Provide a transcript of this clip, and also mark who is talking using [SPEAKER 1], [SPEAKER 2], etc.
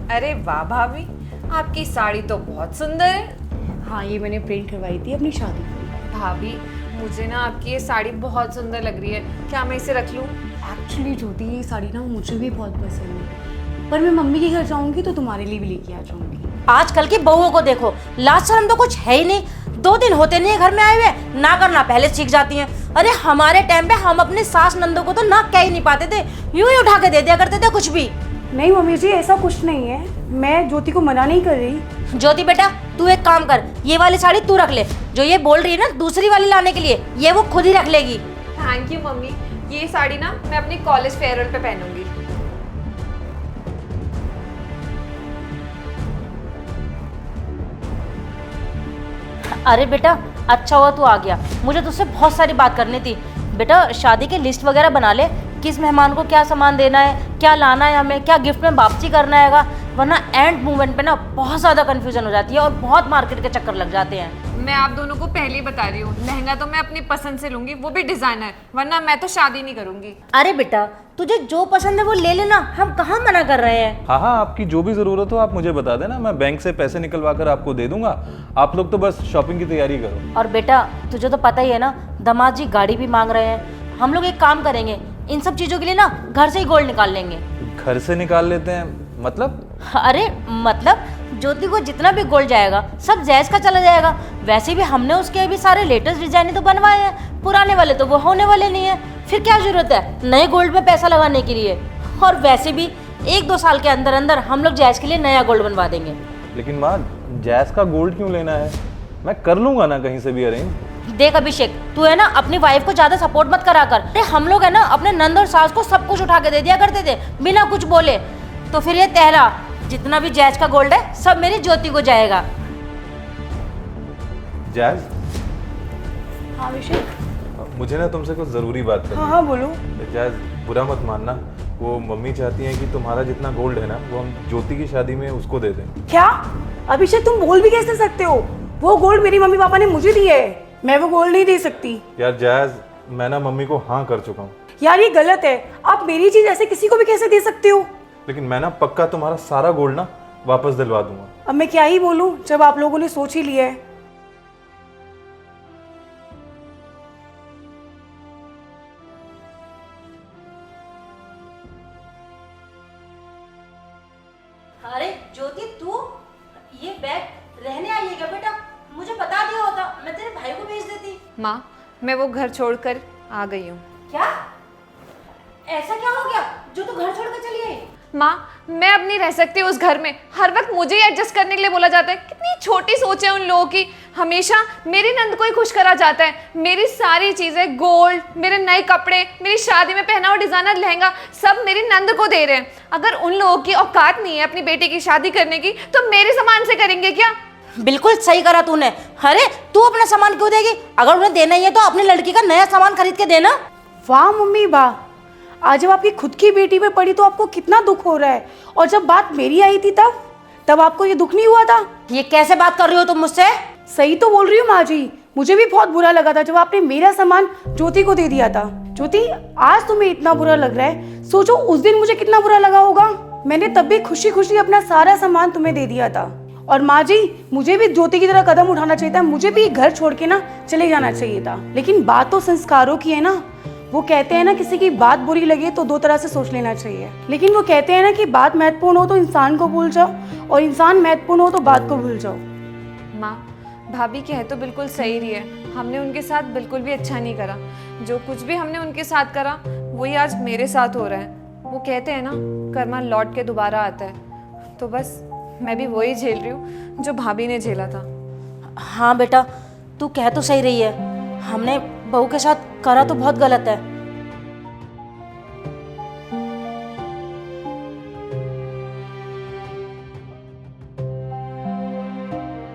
[SPEAKER 1] अरे वाह भाभी, आपकी साड़ी तो बहुत सुंदर है।
[SPEAKER 2] हाँ, ये मैंने प्रिंट करवाई थी अपनी शादी पर।
[SPEAKER 1] भाभी, मुझे ना आपकी ये साड़ी बहुत सुंदर लग रही है, क्या मैं इसे रख लूं?
[SPEAKER 2] एक्चुअली ज्योति, ये साड़ी ना मुझे भी बहुत पसंद है, पर मैं मम्मी के घर जाऊंगी तो तुम्हारे लिए भी लेके आ जाऊंगी।
[SPEAKER 3] आजकल की बहुओं को देखो, लाज शर्म तो कुछ है ही नहीं। 2 दिन होते नहीं है घर में आए हुए, ना करना पहले सीख जाती हैं। अरे हमारे टाइम पे हम अपनी सास नंदों को तो ना कह ही नहीं पाते थे, यूं ही उठा के दे दिया करते थे कुछ भी।
[SPEAKER 2] नहीं मम्मी जी, ऐसा कुछ नहीं है, मैं ज्योति को मना नहीं कर रही।
[SPEAKER 3] ज्योति बेटा, तू एक काम कर, ये वाली साड़ी तू रख ले। जो ये बोल रही है ना दूसरी वाली लाने के लिए, ये वो खुद ही रख लेगी।
[SPEAKER 1] थैंक यू मम्मी, ये साड़ी ना मैं अपनी कॉलेज फेयरवेल पे पहनूंगी।
[SPEAKER 3] अरे बेटा, अच्छा हुआ तू आ गया, मुझे तुझसे बहुत सारी बात करनी थी। बेटा शादी की लिस्ट वगैरह बना ले, किस मेहमान को क्या सामान देना है, क्या लाना है हमें, क्या गिफ्ट में वापसी करना है, वरना एंड मोमेंट पे ना बहुत ज़्यादा कन्फ्यूजन हो जाती है और बहुत मार्केट के चक्कर लग जाते हैं।
[SPEAKER 1] मैं आप दोनों को पहले ही बता रही हूँ, लहंगा तो मैं अपनी पसंद से लूंगी, वो भी डिजाइनर, वरना मैं तो शादी नहीं करूंगी।
[SPEAKER 3] अरे बेटा, तुझे जो पसंद है वो ले लेना, हम कहाँ मना कर रहे हैं।
[SPEAKER 4] हाँ हाँ, आपकी जो भी ज़रूरत हो आप मुझे बता देना, मैं बैंक से पैसे निकलवा कर आपको दे दूंगा। आप लोग तो बस शॉपिंग की तैयारी करो।
[SPEAKER 3] और बेटा तुझे तो पता ही है ना, दामाद जी गाड़ी भी मांग रहे हैं। हम लोग एक काम करेंगे, इन सब चीज़ों के लिए ना घर से ही गोल्ड निकाल लेंगे।
[SPEAKER 4] घर से निकाल लेते हैं मतलब?
[SPEAKER 3] अरे मतलब ज्योति को जितना भी गोल्ड जाएगा सब जैज का चला जाएगा। वैसे भी हमने उसके अभी सारे लेटेस्ट डिजाइन तो बनवाए हैं, पुराने वाले तो वो होने वाले नहीं है, फिर क्या जरूरत है नए गोल्ड में पैसा लगाने के लिए। और वैसे भी 1-2 साल के अंदर अंदर हम लोग जैज के लिए नया गोल्ड बनवा देंगे।
[SPEAKER 4] लेकिन माँ, जैज का गोल्ड क्यों लेना है? मैं कर लूंगा ना कहीं से भी अरेंज।
[SPEAKER 3] देख अभिषेक, तू है ना अपनी वाइफ को ज्यादा सपोर्ट मत करा कर। अरे हम लोग है ना अपने नंद और सास को सब कुछ उठा के दे दिया करते थे बिना कुछ बोले, तो फिर ये तेरा जितना भी जैज का गोल्ड है सब मेरी ज्योति को जाएगा।
[SPEAKER 4] जैज,
[SPEAKER 2] हाँ अभिषेक।
[SPEAKER 4] मुझे ना तुमसे कुछ ज़रूरी बात करनी
[SPEAKER 2] हाँ हाँ बोलो।
[SPEAKER 4] है। जैज, बुरा मत मानना, वो मम्मी चाहती हैं कि तुम्हारा जितना गोल्ड है ना वो हम ज्योति की शादी में उसको दे दें।
[SPEAKER 2] क्या अभिषेक, तुम बोल भी कैसे सकते हो? वो गोल्ड मेरी मम्मी पापा ने मुझे दिए है, मैं वो गोल्ड नहीं दे सकती।
[SPEAKER 4] यार जैज, मैं ना मम्मी को हाँ कर चुका हूँ।
[SPEAKER 2] यार ये गलत है, आप मेरी चीज ऐसे किसी को भी कैसे दे सकते हो?
[SPEAKER 4] लेकिन मैं ना पक्का तुम्हारा सारा गोल्ड ना वापस दिलवा दूंगा।
[SPEAKER 2] अब मैं क्या ही बोलूं जब आप लोगों ने सोच ही लिया है।
[SPEAKER 3] अरे ज्योति, तू ये बैग रहने आई है क्या बेटा? मुझे बता दिया होता, मैं तेरे भाई को भेज देती।
[SPEAKER 1] माँ, मैं वो घर छोड़कर आ गई हूँ।
[SPEAKER 3] क्या? ऐसा क्या हो गया जो तू घर छोड़ कर चली आई?
[SPEAKER 1] माँ, मैं अब नहीं रह सकती उस घर में, हर वक्त मुझे ही एडजस्ट करने के लिए बोला जाता है। कितनी छोटी सोच है उन लोगों की, हमेशा मेरी नंद को ही खुश करा जाता है। मेरी सारी चीजें, गोल्ड, मेरे नए कपड़े, मेरी शादी में पहना हुआ डिजाइनर लहंगा सब मेरी नंद को दे रहे हैं। अगर उन लोगों की औकात नहीं है अपनी बेटी की शादी करने की, तो मेरे सामान से करेंगे क्या?
[SPEAKER 3] बिल्कुल सही करा तूने। अरे तू अपना सामान क्यों देगी? अगर उन्हें देना ही है तो अपनी लड़की का नया सामान खरीद के देना।
[SPEAKER 2] वाह मम्मी वाह, आज जब आपकी खुद की बेटी पे पड़ी तो आपको कितना दुख हो रहा है, और जब बात मेरी आई थी तब आपको ये दुख नहीं हुआ था?
[SPEAKER 3] ये कैसे बात कर रही हो तुम मुझसे?
[SPEAKER 2] सही तो बोल रही हूँ माँ जी, मुझे भी बहुत बुरा लगा था जब आपने मेरा सामान ज्योति को दे दिया था। ज्योति, आज तुम्हें इतना बुरा लग रहा है, सोचो उस दिन मुझे कितना बुरा लगा होगा। मैंने तब भी खुशी खुशी अपना सारा सामान तुम्हें दे दिया था। और माँ जी, मुझे भी ज्योति की तरह कदम उठाना चाहिए था, मुझे भी घर छोड़ के ना चले जाना चाहिए था। लेकिन बात तो संस्कारों की है ना। वो कहते हैं ना, किसी की बात बुरी लगे तो 2 तरह से सोच लेना चाहिए। लेकिन वो कहते हैं ना कि बात महत्वपूर्ण हो तो इंसान को भूल जाओ, और इंसान महत्वपूर्ण हो तो बात को भूल जाओ।
[SPEAKER 1] माँ, भाभी कह तो बिल्कुल सही रही है, हमने उनके साथ बिल्कुल भी अच्छा नहीं करा। जो कुछ भी हमने उनके साथ करा वही आज मेरे साथ हो रहा है। वो कहते हैं ना, कर्मा लौट के दोबारा आता है, तो बस मैं भी वही झेल रही हूँ जो भाभी ने झेला था।
[SPEAKER 3] हाँ बेटा, तू कह तो सही रही है, हमने बहू के साथ करा तो बहुत गलत है,